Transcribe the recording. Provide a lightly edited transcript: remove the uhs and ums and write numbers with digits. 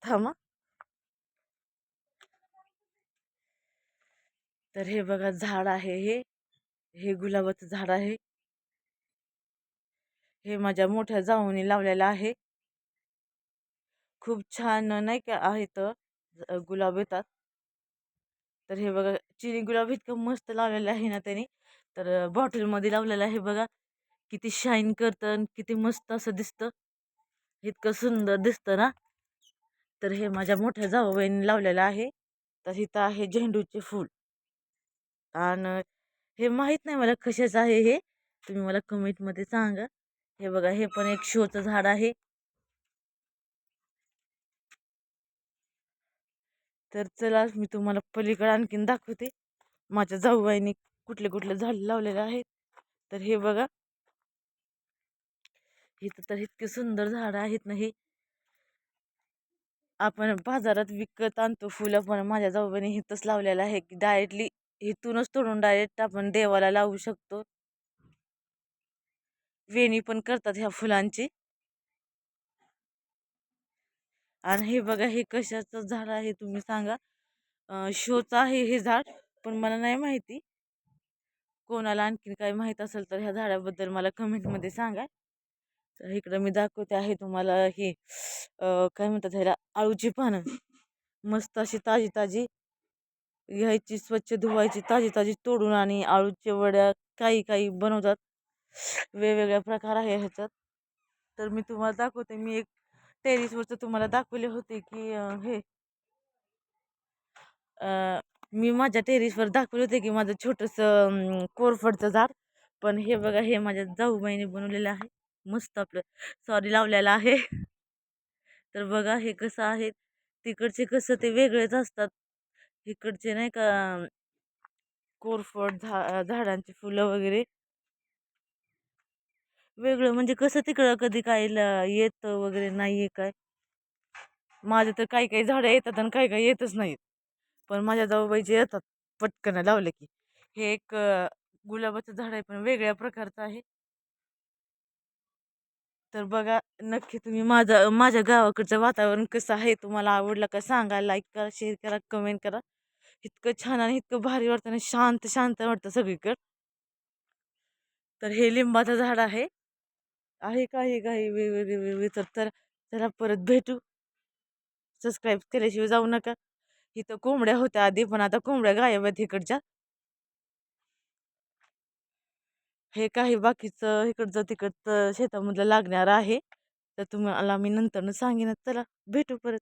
थांबा. तर हे बघा झाड आहे, हे गुलाबाचं झाड आहे. हे माझ्या मोठ्या जाऊनी लावलेलं आहे. खूप छान नाही का आहेत गुलाब येतात. तर हे बघा चिनी गुलाब इतकं मस्त लावलेलं आहे ना त्यांनी. तर बॉटलमध्ये लावलेलं आहे बघा. किती शाईन करतं आणि किती मस्त असं दिसतं. इतकं सुंदर दिसतं ना. तर हे माझ्या मोठ्या जाऊबाईंनी लावलेलं आहे. तर इथं आहे झेंडूचे फूल. आणि हे माहीत नाही मला कशाचं आहे हे. तुम्ही मला कमेंटमध्ये सांगा. हे बघा हे पण एक शोचं झाड आहे. तर चला मी तुम्हाला पलीकडे आणखीन दाखवते. माझ्या जाऊबाईंनी कुठले कुठले झाड लावलेले आहेत. तर हे बघा इथं तर इतके सुंदर झाड आहेत ना. हे आपण बाजारात विकत आणतो फुलं, पण माझ्या जाऊबाईंनी इथंच लावलेलं आहे की डायरेक्टली इथूनच तोडून डायरेक्ट आपण देवाला लावू शकतो. वेणी पण करतात ह्या फुलांची. आणि हे बघा हे कशाचं झाड आहे तुम्ही सांगा. शोचं आहे हे झाड, पण मला नाही माहिती. कोणाला आणखीन काही माहीत असेल तर ह्या झाडाबद्दल मला कमेंटमध्ये सांगा. तर इकडं मी दाखवते आहे तुम्हाला ही काय म्हणतात ह्याला, आळूची पानं. मस्त अशी ताजी ताजी घ्यायची, स्वच्छ धुवायची, ताजी ताजी तोडून आणि आळूच्या वड्या काही काही बनवतात. वेगवेगळ्या प्रकार आहे ह्याच्यात. तर मी तुम्हाला दाखवते. मी एक टेरिसवरचं तुम्हाला दाखवले होते की हे मी माझ्या टेरिसवर दाखवले होते की माझं छोटंसं कोरफडचं झाड. पण हे बघा हे माझ्या जाऊबाईने बनवलेलं आहे. मस्त आपलं सॉरी लावलेलं आहे. तर बघा हे कसं आहे. तिकडचे कसं ते वेगळेच असतात. इकडचे नाही का कोरफड झाडांची फुलं वगैरे वेगळं, म्हणजे कसं तिकडं कधी काय येतं वगैरे नाहीये काय. माझे तर काही काही झाडं येतात आणि काही काही येतच नाहीत. पण माझ्या जाऊबाईचे येतात पटकन लावले की. हे एक गुलाबाचं झाड आहे, पण वेगळ्या प्रकारचं आहे. तर बघा नक्की तुम्ही माझ्या गावाकडचं वातावरण कसं आहे तुम्हाला आवडलं का सांगा. लाईक करा, शेअर करा, कमेंट करा. इतकं छान आणि इतकं भारी वाटतं आणि शांत शांत वाटतं सगळीकडं. तर हे लिंबाचं झाड आहे काही काही वेगवेगळे वेगवेगळे. तर तर चला परत भेटू. सबस्क्राईब केल्याशिवाय जाऊ नका. इथं कोंबड्या होत्या आधी, पण आता कोंबड्या गायब आहेत इकडच्या. हे काही बाकीचं इकडचं तिकडचं शेतामधलं लागणार आहे. तर तुम्हाला मी नंतर सांगेन. चला भेटू परत.